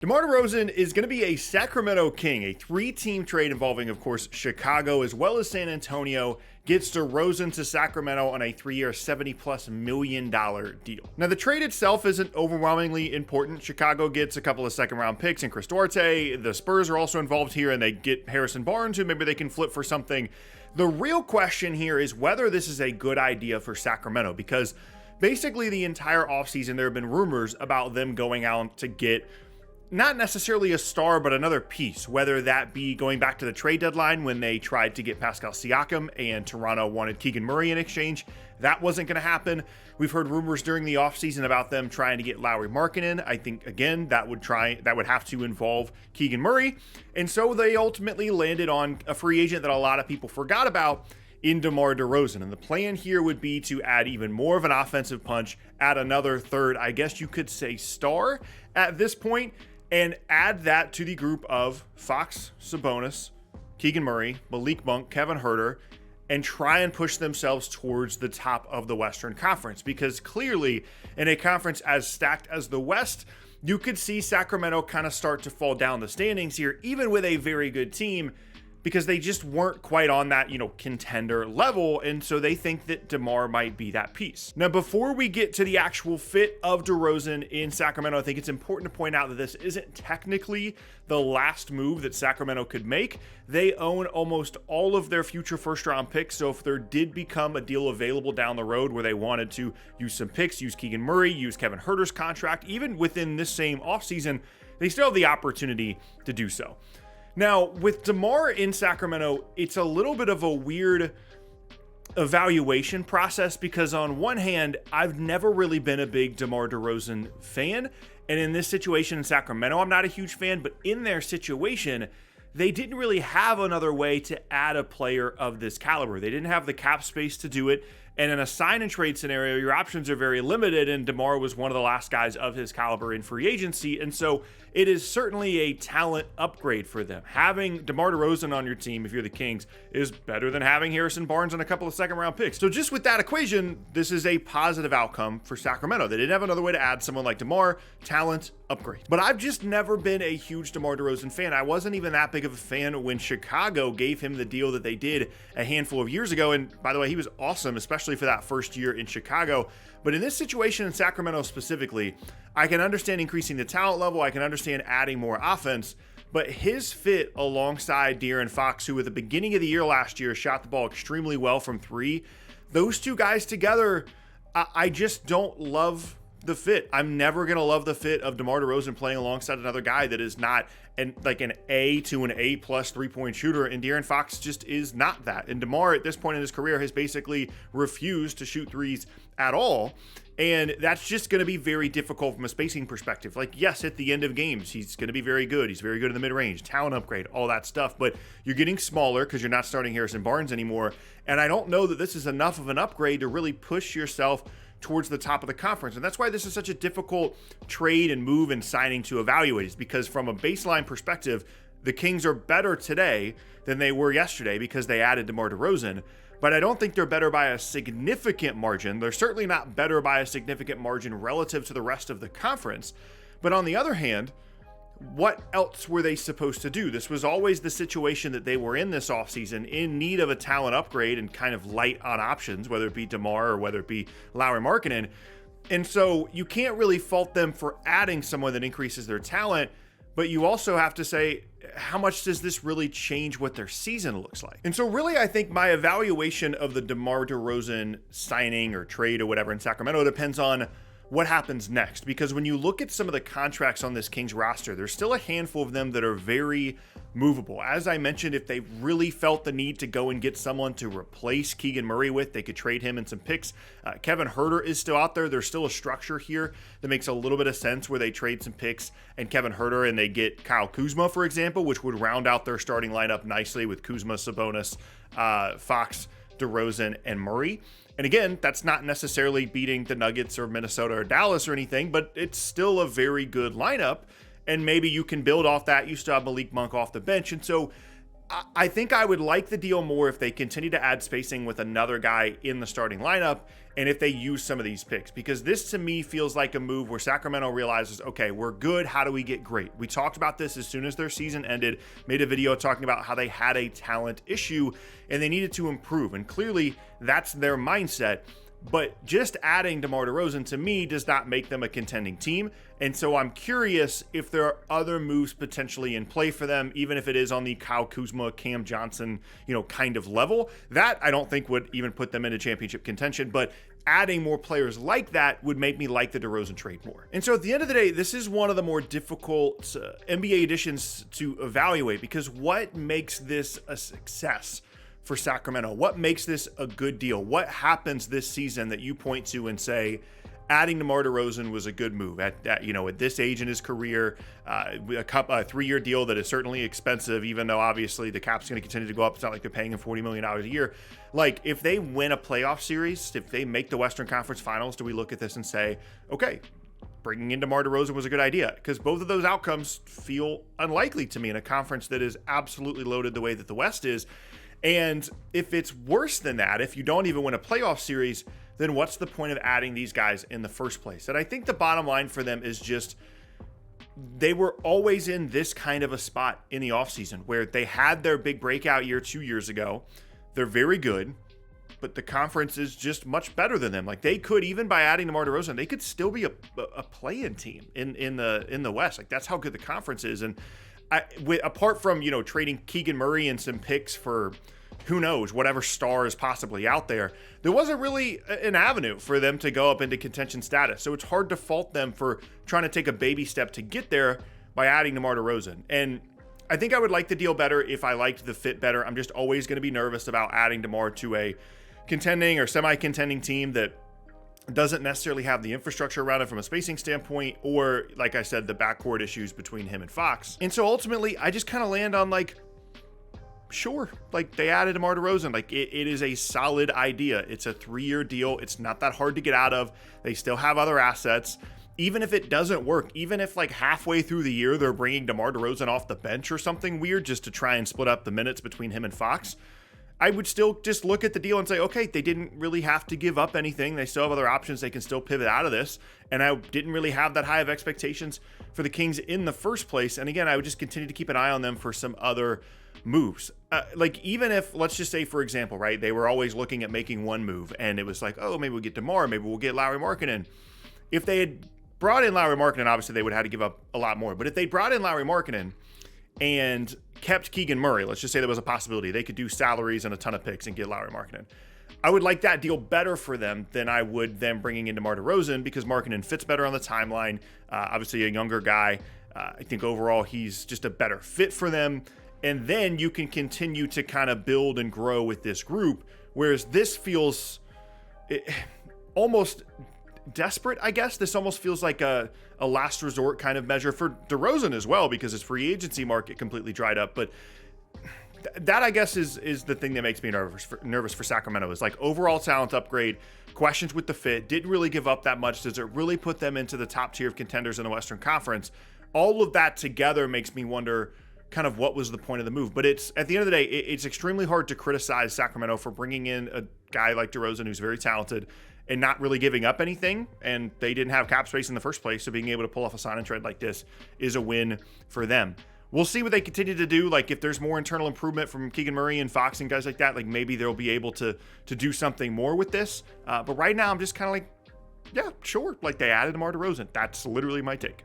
DeMar DeRozan is going to be a Sacramento King. A three-team trade involving, of course, Chicago as well as San Antonio gets DeRozan to Sacramento on a 3-year, $70+ million deal. Now, the trade itself isn't overwhelmingly important. Chicago gets a couple of second-round picks and Chris Duarte. The Spurs are also involved here, and they get Harrison Barnes, who maybe they can flip for something. The real question here is whether this is a good idea for Sacramento, because basically the entire offseason there have been rumors about them going out to get not necessarily a star, but another piece, whether that be going back to the trade deadline when they tried to get Pascal Siakam and Toronto wanted Keegan Murray in exchange. That wasn't going to happen. We've heard rumors during the offseason about them trying to get Lauri Markkanen. I think, again, that would have to involve Keegan Murray. And so they ultimately landed on a free agent that a lot of people forgot about in DeMar DeRozan. And the plan here would be to add even more of an offensive punch, add another third, I guess you could say, star at this point, and add that to the group of Fox, Sabonis, Keegan Murray, Malik Monk, Kevin Huerter, and try and push themselves towards the top of the Western Conference. Because clearly, in a conference as stacked as the West, you could see Sacramento kind of start to fall down the standings here, even with a very good team, because they just weren't quite on that, contender level. And so they think that DeMar might be that piece. Now, before we get to the actual fit of DeRozan in Sacramento, I think it's important to point out that this isn't technically the last move that Sacramento could make. They own almost all of their future first-round picks. So if there did become a deal available down the road where they wanted to use some picks, use Keegan Murray, use Kevin Huerter's contract, even within this same offseason, they still have the opportunity to do so. Now, with DeMar in Sacramento, it's a little bit of a weird evaluation process because on one hand, I've never really been a big DeMar DeRozan fan. And in this situation in Sacramento, I'm not a huge fan, but in their situation, they didn't really have another way to add a player of this caliber. They didn't have the cap space to do it. And in a sign and trade scenario, your options are very limited, and DeMar was one of the last guys of his caliber in free agency. And so it is certainly a talent upgrade for them. Having DeMar DeRozan on your team, if you're the Kings, is better than having Harrison Barnes and a couple of second-round picks. So just with that equation, this is a positive outcome for Sacramento. They didn't have another way to add someone like DeMar. Talent upgrade. But I've just never been a huge DeMar DeRozan fan. I wasn't even that big of a fan when Chicago gave him the deal that they did a handful of years ago. And by the way, he was awesome, especially for that first year in Chicago. But in this situation in Sacramento specifically, I can understand increasing the talent level. I can understand adding more offense. But his fit alongside De'Aaron Fox, who at the beginning of the year last year shot the ball extremely well from three, those two guys together, I just don't love the fit. I'm never going to love the fit of DeMar DeRozan playing alongside another guy that is not an A to an A+ 3-point shooter, and De'Aaron Fox just is not that. And DeMar at this point in his career has basically refused to shoot threes at all. And that's just going to be very difficult from a spacing perspective. Yes, at the end of games, he's going to be very good. He's very good in the mid-range, talent upgrade, all that stuff. But you're getting smaller because you're not starting Harrison Barnes anymore. And I don't know that this is enough of an upgrade to really push yourself towards the top of the conference. And that's why this is such a difficult trade and move and signing to evaluate, is because from a baseline perspective, the Kings are better today than they were yesterday because they added DeMar DeRozan. But I don't think they're better by a significant margin. They're certainly not better by a significant margin relative to the rest of the conference. But on the other hand, what else were they supposed to do? This was always the situation that they were in this offseason, in need of a talent upgrade and kind of light on options, whether it be DeMar or whether it be Lauri Markkanen. And so you can't really fault them for adding someone that increases their talent, but you also have to say, how much does this really change what their season looks like? And so really, I think my evaluation of the DeMar DeRozan signing or trade or whatever in Sacramento depends on what happens next. Because when you look at some of the contracts on this Kings roster, there's still a handful of them that are very movable. As I mentioned, if they really felt the need to go and get someone to replace Keegan Murray with, they could trade him and some picks. Kevin Huerter is still out there. There's still a structure here that makes a little bit of sense where they trade some picks and Kevin Huerter and they get Kyle Kuzma, for example, which would round out their starting lineup nicely with Kuzma, Sabonis, Fox, DeRozan, and Murray. And again, that's not necessarily beating the Nuggets or Minnesota or Dallas or anything, but it's still a very good lineup. And maybe you can build off that. You still have Malik Monk off the bench. And so I think I would like the deal more if they continue to add spacing with another guy in the starting lineup and if they use some of these picks, because this to me feels like a move where Sacramento realizes, okay, we're good. How do we get great? We talked about this as soon as their season ended, made a video talking about how they had a talent issue and they needed to improve. And clearly that's their mindset. But just adding DeMar DeRozan to me does not make them a contending team. And so I'm curious if there are other moves potentially in play for them, even if it is on the Kyle Kuzma, Cam Johnson, kind of level. That I don't think would even put them into championship contention, but adding more players like that would make me like the DeRozan trade more. And so at the end of the day, this is one of the more difficult NBA additions to evaluate, because what makes this a success for Sacramento? What makes this a good deal? What happens this season that you point to and say, adding DeMar DeRozan was a good move at this age in his career, a 3-year deal that is certainly expensive, even though obviously the cap's going to continue to go up. It's not like they're paying him $40 million a year. Like, if they win a playoff series, if they make the Western Conference Finals, do we look at this and say, okay, bringing in DeMar DeRozan was a good idea? Because both of those outcomes feel unlikely to me in a conference that is absolutely loaded the way that the West is. And if it's worse than that, if you don't even win a playoff series, then what's the point of adding these guys in the first place? And I think the bottom line for them is just they were always in this kind of a spot in the offseason where they had their big breakout year 2 years ago. They're very good, but the conference is just much better than them. Like, they could, even by adding DeMar DeRozan, they could still be a play-in team in the West. Like, that's how good the conference is. And apart from, trading Keegan Murray and some picks for who knows, whatever star is possibly out there, there wasn't really an avenue for them to go up into contention status. So it's hard to fault them for trying to take a baby step to get there by adding DeMar DeRozan. And I think I would like the deal better if I liked the fit better. I'm just always going to be nervous about adding DeMar to a contending or semi-contending team that doesn't necessarily have the infrastructure around it from a spacing standpoint, or, like I said, the backcourt issues between him and Fox. And so ultimately, I just kind of land on, like, sure, like, they added DeMar DeRozan. Like, it is a solid idea. It's a 3-year deal. It's not that hard to get out of. They still have other assets. Even if it doesn't work, even if, like, halfway through the year they're bringing DeMar DeRozan off the bench or something weird just to try and split up the minutes between him and Fox, I would still just look at the deal and say, okay, they didn't really have to give up anything. They still have other options. They can still pivot out of this. And I didn't really have that high of expectations for the Kings in the first place. And again, I would just continue to keep an eye on them for some other moves. Like, even if, let's just say, for example, right, they were always looking at making one move and it was like, oh, maybe we'll get DeMar, maybe we'll get Lauri Markkanen. If they had brought in Lauri Markkanen, obviously they would have had to give up a lot more. But if they brought in Lauri Markkanen and kept Keegan Murray, let's just say there was a possibility they could do salaries and a ton of picks and get Lauri Markkanen, I would like that deal better for them than I would them bringing in DeMar DeRozan, because Markkanen fits better on the timeline. Obviously a younger guy. I think overall he's just a better fit for them. And then you can continue to kind of build and grow with this group. Whereas this feels almost desperate, I guess. This almost feels like a last resort kind of measure for DeRozan as well, because his free agency market completely dried up. But that, I guess, is the thing that makes me nervous for Sacramento, is like overall talent upgrade, questions with the fit, didn't really give up that much. Does it really put them into the top tier of contenders in the Western Conference? All of that together makes me wonder kind of what was the point of the move. But it's, at the end of the day, it's extremely hard to criticize Sacramento for bringing in a guy like DeRozan, who's very talented, and not really giving up anything. And they didn't have cap space in the first place, so being able to pull off a sign and trade like this is a win for them. We'll see what they continue to do. Like, if there's more internal improvement from Keegan Murray and Fox and guys like that, like, maybe they'll be able to do something more with this. But right now, I'm just kind of like, yeah, sure. Like, they added DeMar DeRozan. That's literally my take.